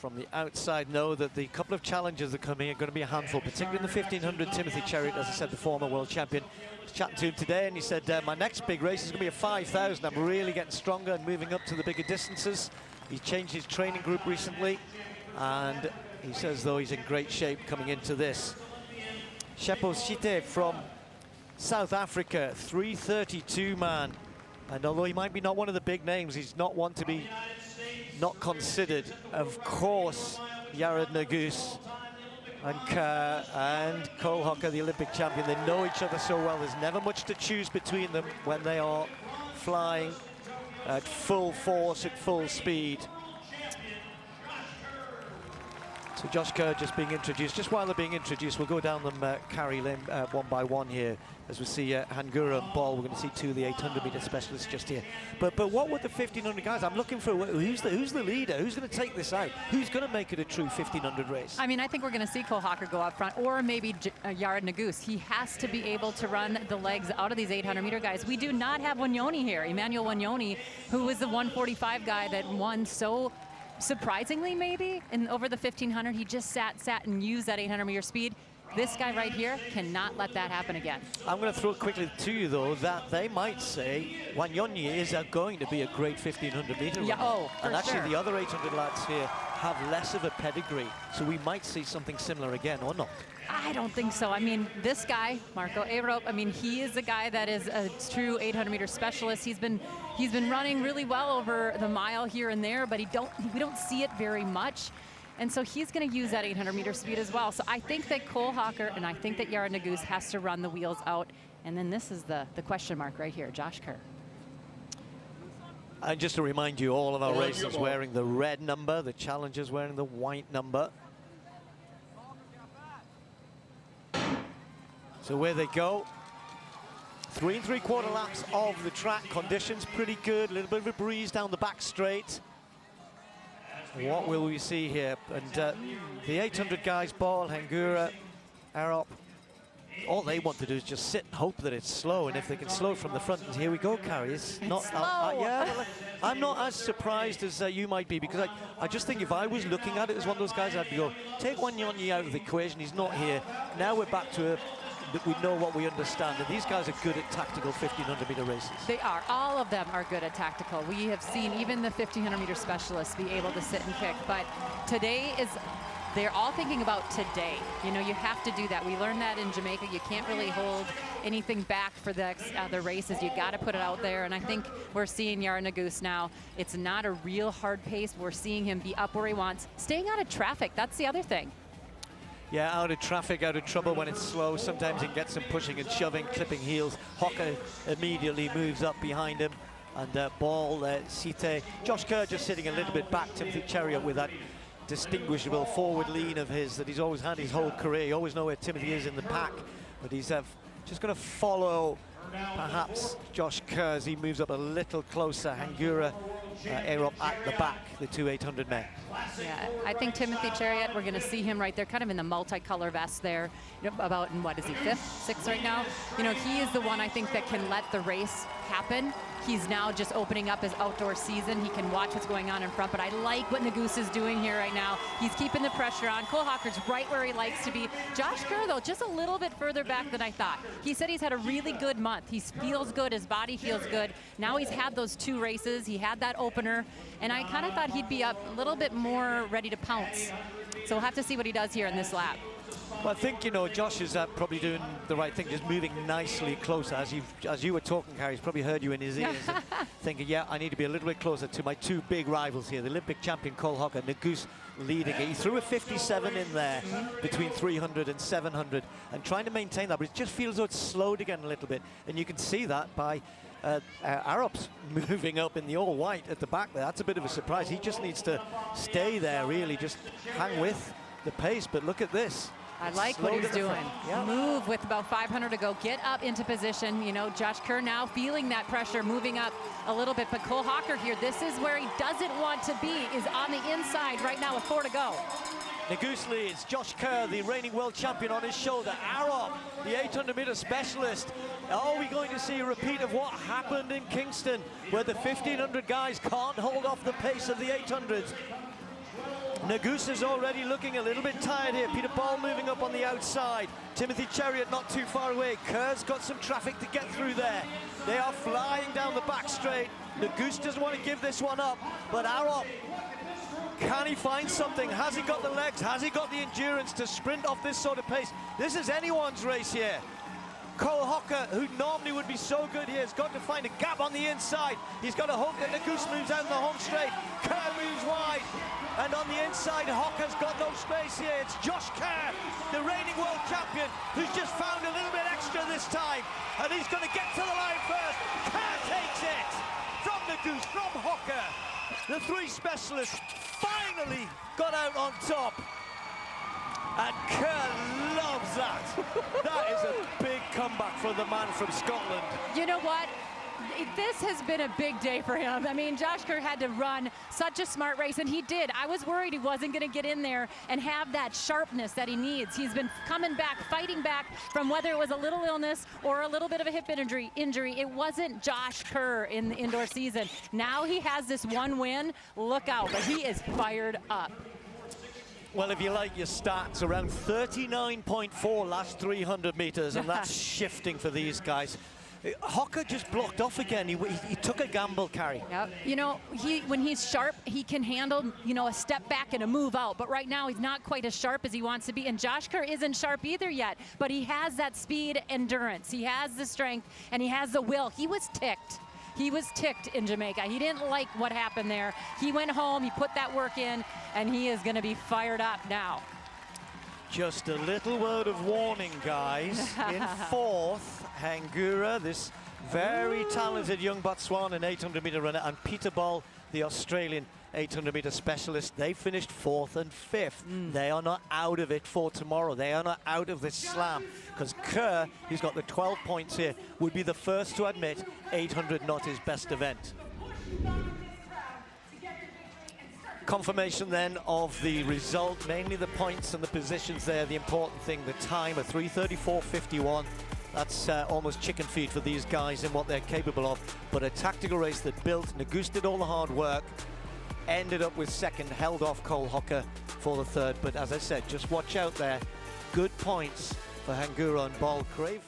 from the outside know that the couple of challenges that come in are going to be a handful, particularly in the 1500. Timothy Chariot, as I said, the former world champion. I was chatting to him today and he said, my next big race is going to be a 5,000. I'm really getting stronger and moving up to the bigger distances. He's changed his training group recently and he says, though, he's in great shape coming into this. Shepo Shite from South Africa, 332 man. And although he might be not one of the big names, he's not one to be not considered. Of course, Yared Nuguse and Kerr and Cole Hocker, the Olympic champion, they know each other so well. There's never much to choose between them when they are flying at full force, at full speed. So Josh Kerr just being introduced. Just while they're being introduced, we'll go down them carry lane one by one here. As we see Hangura and Ball, we're going to see two of the 800-meter specialists just here. But what would the 1500 guys? I'm looking for who's the leader? Who's going to take this out? Who's going to make it a true 1500 race? I mean, I think we're going to see Cole Hocker go up front, or maybe Yared Nuguse. He has to be able to run the legs out of these 800-meter guys. We do not have Wanyoni here. Emmanuel Wanyoni, who was the 145 guy that won so surprisingly, maybe, over the 1500, he just sat and used that 800-meter speed. This guy right here cannot let that happen again. I'm going to throw quickly to you, though, that they might say Wanyonyi is going to be a great 1500-meter yeah, runner. And actually, sure. The other 800 lads here have less of a pedigree, so we might see something similar again, or not. I don't think so. I mean, this guy, Marco Arup, I mean, he is a guy that is a true 800-meter specialist. He's been running really well over the mile here and there, but we don't see it very much. And so he's going to use that 800-meter speed as well. So I think that Cole Hocker and I think that Yared Nuguse has to run the wheels out. And then this is the question mark right here, Josh Kerr. And just to remind you, all of our racers wearing the red number, the challengers wearing the white number. So where they go, 3 3/4 laps of the track. Conditions pretty good, a little bit of a breeze down the back straight. What will we see here? And the 800 guys, Ball, Hangura, Arup, all they want to do is just sit and hope that it's slow. And if they can slow from the front, and here we go, Carrie. It's not slow. Yeah, well, I'm not as surprised as you might be, because I just think if I was looking at it as one of those guys, I'd go, take Wanyonyi out of the equation. He's not here. Now we're back to we know what we understand, and these guys are good at tactical 1500-meter races. They are. All of them are good at tactical. We have seen even the 1500-meter specialists be able to sit and kick, but today they're all thinking about today. You know, you have to do that. We learned that in Jamaica. You can't really hold anything back for the other races. You got to put it out there, and I think we're seeing Yared Nuguse now. It's not a real hard pace. We're seeing him be up where he wants. Staying out of traffic, that's the other thing. Yeah, out of traffic, out of trouble when it's slow. Sometimes it gets some pushing and shoving, clipping heels. Hocker immediately moves up behind him. And Ball, Site. Josh Kerr just sitting a little bit back. Timothy Chariot with that distinguishable forward lean of his that he's always had his whole career. You always know where Timothy is in the pack. But he's just going to follow, perhaps, Josh Kerr as he moves up a little closer. Hangura, Arup at the back, the two 800 men. Yeah, I think Timothy Chariot, we're going to see him right there, kind of in the multicolor vest there, about in what is he, 5th, 6th right now? You know, he is the one I think that can let the race happen. He's now just opening up his outdoor season. He can watch what's going on in front, but I like what Nuguse is doing here right now. He's keeping the pressure on. Cole Hocker's right where he likes to be. Josh Kerr, though, just a little bit further back than I thought. He said he's had a really good month. He feels good. His body feels good. Now he's had those 2 races. He had that opener, and I kind of thought he'd be up a little bit more ready to pounce. So we'll have to see what he does here in this lap. Well, I think, you know, Josh is probably doing the right thing, just moving nicely closer. As you were talking, Harry, he's probably heard you in his ears and thinking, yeah, I need to be a little bit closer to my 2 big rivals here, the Olympic champion Cole Hocker, Nuguse leading it. He threw a 57 in there between 300 and 700 and trying to maintain that, but it just feels as though it's slowed again a little bit. And you can see that by Arup's moving up in the all white at the back there. That's a bit of a surprise. He just needs to stay there, really, just hang with the pace. But look at this. I like what he's doing. Yeah. Move with about 500 to go. Get up into position. You know, Josh Kerr now feeling that pressure, moving up a little bit. But Cole Hocker here, this is where he doesn't want to be, is on the inside right now with 4 to go. Nuguse leads. Josh Kerr, the reigning world champion, on his shoulder. Arup, the 800-meter specialist. Are we going to see a repeat of what happened in Kingston, where the 1500 guys can't hold off the pace of the 800s? Nagusa's already looking a little bit tired here. Peter Ball moving up on the outside. Timothy Chariot not too far away. Kerr's got some traffic to get through there. They are flying down the back straight. Nagus doesn't want to give this one up, but Arop, can he find something? Has he got the legs? Has he got the endurance to sprint off this sort of pace? This is anyone's race here. Cole Hocker, who normally would be so good here, has got to find a gap on the inside. He's got to hope that Nagus moves out in the home straight. Kerr moves wide. And on the inside, Hocker's got no space here. It's Josh Kerr, the reigning world champion, who's just found a little bit extra this time. And he's going to get to the line first. Kerr takes it from Nagus, from Hocker. The three specialists finally got out on top. And Kerr loves that. That is a big comeback for the man from Scotland. You know what? This has been a big day for him. I mean, Josh Kerr had to run such a smart race, and he did. I was worried he wasn't going to get in there and have that sharpness that he needs. He's been coming back, fighting back from whether it was a little illness or a little bit of a hip injury. It wasn't Josh Kerr in the indoor season. Now he has this one win. Look out, but he is fired up. Well, if you like your stats, around 39.4 last 300 meters, and that's shifting for these guys. Hocker just blocked off again. He took a gamble, Carrie. Yep. You know, when he's sharp, he can handle, you know, a step back and a move out. But right now, he's not quite as sharp as he wants to be. And Josh Kerr isn't sharp either yet. But he has that speed, endurance. He has the strength, and he has the will. He was ticked. He was ticked in Jamaica. He didn't like what happened there. He went home, he put that work in, and he is going to be fired up now. Just a little word of warning, guys. In fourth, Hangura, this very talented young Botswanan 800-meter runner, and Peter Ball, the Australian 800-meter specialist. They finished fourth and fifth. They are not out of it for tomorrow. They are not out of this slam, because Kerr, who's got the 12 points here, would be the first to admit 800 not his best event. Confirmation then of the result, mainly the points and the positions there. The important thing, the time, a 3:34.51. That's almost chicken feed for these guys and what they're capable of. But a tactical race that built. Nagus did all the hard work, ended up with second, held off Cole Hocker for the third. But as I said, just watch out there. Good points for Hangura and Ball. Crave.